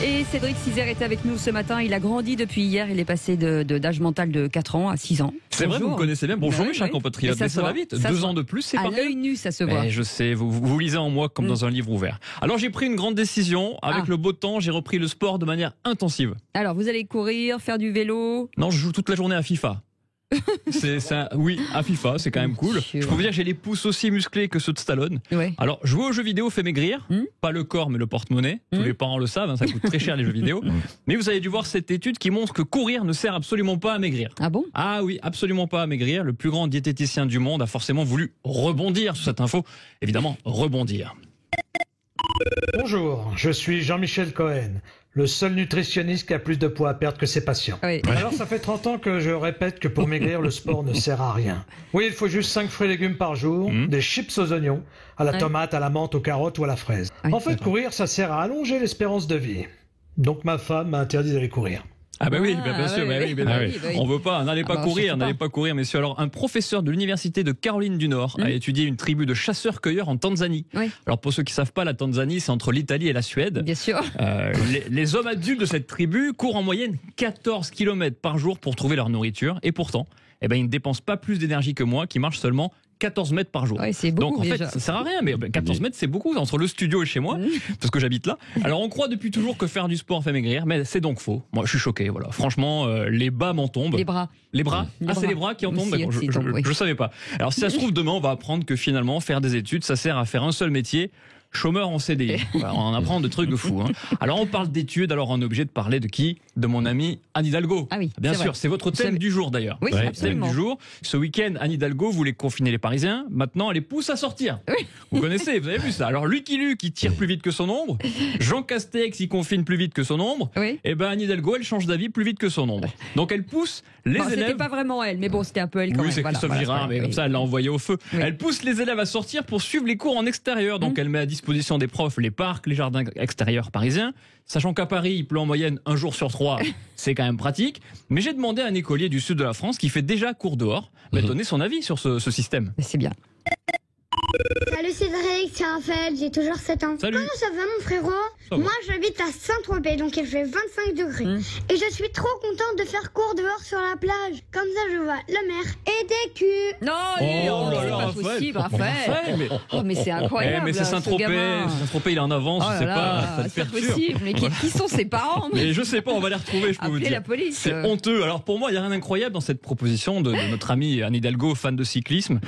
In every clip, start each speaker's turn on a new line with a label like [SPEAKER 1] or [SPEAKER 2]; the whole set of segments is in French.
[SPEAKER 1] Et Cédric Cizère est avec nous ce matin. Il a grandi depuis hier. Il est passé d'âge mental de 4 ans à 6 ans.
[SPEAKER 2] C'est vrai, vous me connaissez bien. Bonjour mes chers compatriotes. Mais ça va vite. 2 ans de plus, c'est pas
[SPEAKER 1] à l'œil nu, ça se voit.
[SPEAKER 2] Mais je sais, vous lisez en moi comme dans un livre ouvert. Alors j'ai pris une grande décision. Avec le beau temps, j'ai repris le sport de manière intensive.
[SPEAKER 1] Alors vous allez courir, faire du vélo?
[SPEAKER 2] Non, je joue toute la journée à FIFA. Oui, à FIFA, c'est quand même cool. Je peux vous dire, j'ai les pouces aussi musclés que ceux de Stallone.
[SPEAKER 1] Ouais.
[SPEAKER 2] Alors, jouer aux jeux vidéo fait maigrir, pas le corps mais le porte-monnaie. Tous les parents le savent, hein, ça coûte très cher les jeux vidéo. Mais vous avez dû voir cette étude qui montre que courir ne sert absolument pas à maigrir.
[SPEAKER 1] Ah bon?
[SPEAKER 2] Ah oui, absolument pas à maigrir. Le plus grand diététicien du monde a forcément voulu rebondir sur cette info. Évidemment, rebondir.
[SPEAKER 3] Bonjour, je suis Jean-Michel Cohen, le seul nutritionniste qui a plus de poids à perdre que ses patients.
[SPEAKER 1] Oui.
[SPEAKER 3] Alors ça fait 30 ans que je répète que pour maigrir, le sport ne sert à rien. Oui, il faut juste 5 fruits et légumes par jour, des chips aux oignons, à la tomate, à la menthe, aux carottes ou à la fraise. En fait, courir, ça sert à allonger l'espérance de vie. Donc ma femme m'a interdit d'aller courir.
[SPEAKER 2] Ah bah oui, bien sûr, on veut pas, n'allez pas courir, messieurs. Alors un professeur de l'université de Caroline du Nord a étudié une tribu de chasseurs-cueilleurs en Tanzanie. Oui. Alors pour ceux qui savent pas, la Tanzanie c'est entre l'Italie et la Suède.
[SPEAKER 1] Bien sûr.
[SPEAKER 2] Les hommes adultes de cette tribu courent en moyenne 14 km par jour pour trouver leur nourriture et pourtant, ils ne dépensent pas plus d'énergie que moi qui marche seulement 14 mètres par jour.
[SPEAKER 1] Ouais, c'est beaucoup.
[SPEAKER 2] Donc en fait,
[SPEAKER 1] déjà.
[SPEAKER 2] ça sert à rien, mais 14 mètres c'est beaucoup entre le studio et chez moi, parce que j'habite là. Alors on croit depuis toujours que faire du sport fait maigrir, mais c'est donc faux. Moi je suis choqué, voilà. Franchement, les bas m'en tombent.
[SPEAKER 1] Les bras.
[SPEAKER 2] C'est les bras qui en tombent.
[SPEAKER 1] Aussi,
[SPEAKER 2] je savais pas. Alors si ça se trouve demain, on va apprendre que finalement faire des études, ça sert à faire un seul métier. Chômeur en CDI. Voilà, on en apprend de trucs de fou. Alors on parle d'études, alors on est obligé de parler de qui? De mon amie Anne Hidalgo.
[SPEAKER 1] Ah oui,
[SPEAKER 2] bien sûr, c'est votre thème du jour d'ailleurs.
[SPEAKER 1] Oui, absolument.
[SPEAKER 2] Thème du jour. Ce week-end, Anne Hidalgo voulait confiner les Parisiens. Maintenant, elle les pousse à sortir.
[SPEAKER 1] Oui.
[SPEAKER 2] Vous connaissez, vous avez vu ça. Alors Lucky Luke qui tire plus vite que son ombre, Jean Castex qui confine plus vite que son ombre.
[SPEAKER 1] Oui.
[SPEAKER 2] Et ben Anne Hidalgo, elle change d'avis plus vite que son ombre. Donc elle pousse les élèves.
[SPEAKER 1] C'était pas vraiment elle, mais bon, c'était un peu elle quand même.
[SPEAKER 2] Oui, c'est Christophe Girard, mais comme ça, elle l'a envoyé au feu.
[SPEAKER 1] Oui.
[SPEAKER 2] Elle pousse les élèves à sortir pour suivre les cours en extérieur. Donc elle met à disposition des profs les parcs, les jardins extérieurs parisiens. Sachant qu'à Paris, il pleut en moyenne 1 jour sur 3, c'est quand même pratique. Mais j'ai demandé à un écolier du sud de la France qui fait déjà cours dehors de donner son avis sur ce système.
[SPEAKER 1] C'est bien.
[SPEAKER 4] Salut Cédric, c'est Raphaël, j'ai toujours 7 ans.
[SPEAKER 2] Salut.
[SPEAKER 4] Comment ça va mon frérot? Moi j'habite à Saint-Tropez, donc il fait 25 degrés. Et je suis trop contente de faire cours dehors sur la plage. Comme ça je vois la mer et des culs.
[SPEAKER 1] Non, c'est pas possible, Raphaël. Mais c'est incroyable.
[SPEAKER 2] Mais c'est Saint-Tropez. Saint-Tropez, il est en avance, je sais pas, ça te
[SPEAKER 1] c'est
[SPEAKER 2] perturbe.
[SPEAKER 1] possible. Mais qui sont ses parents?
[SPEAKER 2] Mais je sais pas, on va les retrouver, je peux vous
[SPEAKER 1] Appelez
[SPEAKER 2] dire.
[SPEAKER 1] la police.
[SPEAKER 2] C'est honteux. Alors pour moi, il y a rien d'incroyable dans cette proposition de notre amie Anne Hidalgo, fan de cyclisme.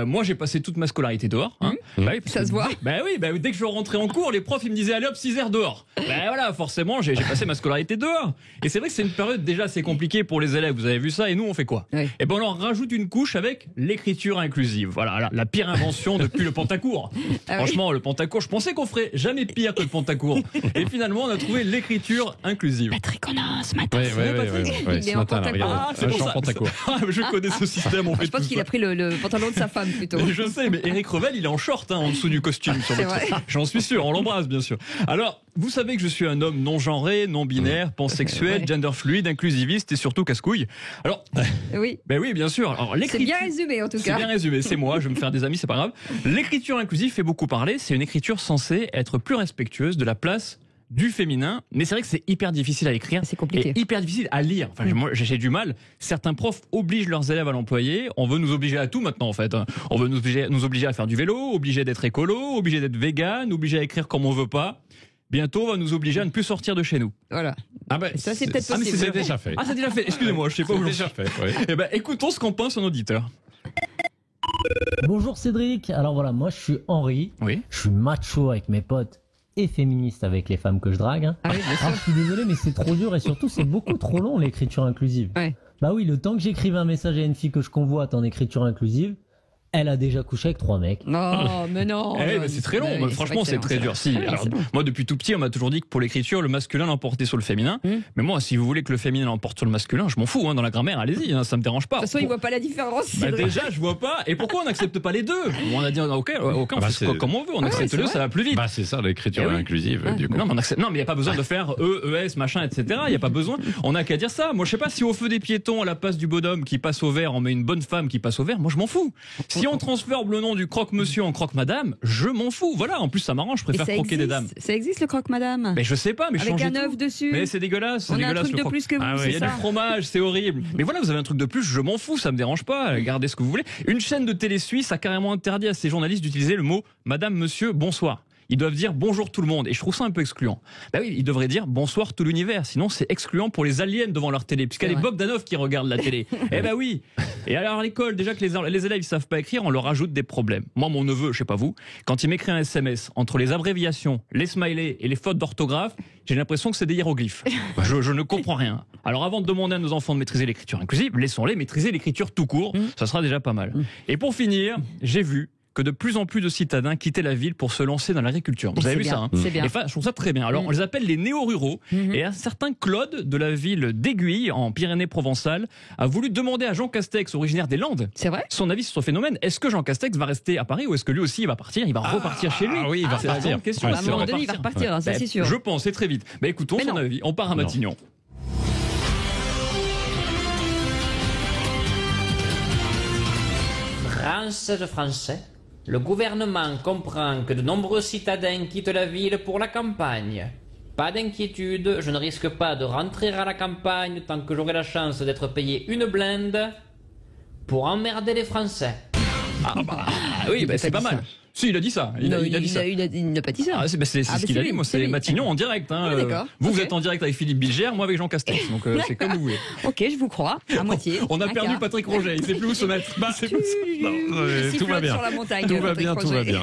[SPEAKER 2] Moi, j'ai passé toute ma scolarité dehors. Bah oui,
[SPEAKER 1] ça se voit.
[SPEAKER 2] Dès que je rentrais en cours, les profs ils me disaient allez hop 6 heures dehors. Voilà, forcément j'ai passé ma scolarité dehors. Et c'est vrai que c'est une période déjà assez compliquée pour les élèves. Vous avez vu ça et nous on fait quoi? Et ben on leur rajoute une couche avec l'écriture inclusive. Voilà, la pire invention depuis le Pentacourt. Franchement, le Pentacourt, je pensais qu'on ferait jamais pire que le Pentacourt. Et finalement on a trouvé l'écriture inclusive.
[SPEAKER 1] Patrick, on a ce matin.
[SPEAKER 5] Ce matin,
[SPEAKER 2] c'est pour ça. Je connais ce système. On fait
[SPEAKER 1] je pense qu'il a pris le pantalon de sa femme plutôt.
[SPEAKER 2] Je sais, mais Eric Revel il est en short en dessous du costume. J'en suis sûr, on l'embrasse bien sûr. Alors, vous savez que je suis un homme non genré, non binaire, pansexuel, gender fluide, inclusiviste et surtout casse-couille. Alors, oui, bien sûr. Alors,
[SPEAKER 1] c'est bien résumé en tout cas.
[SPEAKER 2] C'est bien résumé, c'est moi, je vais me faire des amis, c'est pas grave. L'écriture inclusive fait beaucoup parler, c'est une écriture censée être plus respectueuse de la place du féminin, mais c'est vrai que c'est hyper difficile à écrire.
[SPEAKER 1] C'est compliqué.
[SPEAKER 2] Et hyper difficile à lire. Enfin, moi, j'ai du mal. Certains profs obligent leurs élèves à l'employer. On veut nous obliger à tout maintenant, en fait. On veut nous obliger à faire du vélo, obliger d'être écolo, obliger d'être vegan, obliger à écrire comme on veut pas. Bientôt, on va nous obliger à ne plus sortir de chez nous.
[SPEAKER 1] Voilà. Ça, c'est peut-être possible.
[SPEAKER 5] C'est déjà fait.
[SPEAKER 2] C'est déjà fait. Excusez-moi, je sais pas où.
[SPEAKER 5] C'est déjà fait, oui.
[SPEAKER 2] Eh ben, écoutons ce qu'en pense un auditeur.
[SPEAKER 6] Bonjour Cédric. Alors voilà, moi je suis Henri.
[SPEAKER 2] Oui.
[SPEAKER 6] Je suis macho avec mes potes et féministe avec les femmes que je drague.
[SPEAKER 1] Ah oui, bien sûr.
[SPEAKER 6] Alors, je suis désolé, mais c'est trop dur et surtout c'est beaucoup trop long l'écriture inclusive.
[SPEAKER 1] Ouais.
[SPEAKER 6] Bah oui, le temps que j'écrive un message à une fille que je convoite en écriture inclusive, elle a déjà couché avec 3 mecs.
[SPEAKER 1] Non, mais non.
[SPEAKER 2] C'est très long. Franchement, c'est très dur. Si. Alors, moi, depuis tout petit, on m'a toujours dit que pour l'écriture, le masculin l'emportait sur le féminin. Mais moi, si vous voulez que le féminin l'emporte sur le masculin, je m'en fous. Dans la grammaire, allez-y, ça me dérange pas.
[SPEAKER 1] De toute façon, il voit pas la différence.
[SPEAKER 2] Déjà, je vois pas. Et pourquoi on n'accepte pas les deux? On a dit, ok, on fait comme on veut. On accepte le, ça va plus vite.
[SPEAKER 5] C'est ça, l'écriture inclusive, du coup.
[SPEAKER 2] Non, mais il n'y a pas besoin de faire ES, machin, etc. Il n'y a pas besoin. On n'a qu'à dire ça. Moi, je sais pas si au feu des piétons, à la place du bonhomme qui passe au vert, on met une bonne femme qui passe au vert. Moi, je m'en fous. Si on transforme le nom du croque-monsieur en croque-madame, je m'en fous. Voilà, en plus ça m'arrange, je préfère croquer des dames.
[SPEAKER 1] Ça existe le croque-madame?
[SPEAKER 2] Mais je sais pas, mais
[SPEAKER 1] avec un œuf dessus.
[SPEAKER 2] Mais c'est dégueulasse.
[SPEAKER 1] On a un truc de plus que vous,
[SPEAKER 2] il y a du fromage, c'est horrible. Mais voilà, vous avez un truc de plus, je m'en fous, ça me dérange pas. Gardez ce que vous voulez. Une chaîne de télé suisse a carrément interdit à ses journalistes d'utiliser le mot Madame, Monsieur, bonsoir. Ils doivent dire bonjour tout le monde. Et je trouve ça un peu excluant. Bah oui, ils devraient dire bonsoir tout l'univers. Sinon, c'est excluant pour les aliens devant leur télé. Puisqu'il y a des Bogdanov qui regardent la télé. Eh ben oui. Et alors à l'école, déjà que les élèves ils savent pas écrire, on leur ajoute des problèmes. Moi, mon neveu, je sais pas vous, quand il m'écrit un SMS, entre les abréviations, les smileys et les fautes d'orthographe, j'ai l'impression que c'est des hiéroglyphes. Je ne comprends rien. Alors avant de demander à nos enfants de maîtriser l'écriture inclusive, laissons-les maîtriser l'écriture tout court. Ça sera déjà pas mal. Et pour finir, j'ai vu que de plus en plus de citadins quittaient la ville pour se lancer dans l'agriculture. Vous avez vu ça, hein?
[SPEAKER 1] C'est bien.
[SPEAKER 2] Et je trouve ça très bien. Alors, on les appelle les néo-ruraux. Et un certain Claude de la ville d'Aiguille, en Pyrénées-Provençales, a voulu demander à Jean Castex, originaire des Landes, son avis sur ce phénomène. Est-ce que Jean Castex va rester à Paris ou est-ce que lui aussi il va partir? Il va repartir chez lui.
[SPEAKER 5] Ah oui, il va repartir.
[SPEAKER 1] À un moment donné, il va repartir, ça c'est sûr.
[SPEAKER 2] Je pense, c'est très vite. Bah écoutons son avis. On part à Matignon.
[SPEAKER 7] Français, le gouvernement comprend que de nombreux citadins quittent la ville pour la campagne. Pas d'inquiétude, je ne risque pas de rentrer à la campagne tant que j'aurai la chance d'être payé une blinde pour emmerder les Français.
[SPEAKER 2] Ah bah oui, bah, c'est pas mal. Si, il a dit ça. Il a dit ça.
[SPEAKER 1] Il n'a pas dit ça.
[SPEAKER 2] Ah, c'est ce qu'il a dit. Moi, c'est Matignon en direct. Hein. Vous êtes en direct avec Philippe Bilger, moi avec Jean Castex. Donc c'est comme vous voulez.
[SPEAKER 1] Ok, je vous crois, à moitié.
[SPEAKER 2] On a perdu Patrick Roget. Il sait plus où se mettre. Bah,
[SPEAKER 5] tout va bien.
[SPEAKER 1] Sur la montagne,
[SPEAKER 5] tout va bien. Allez.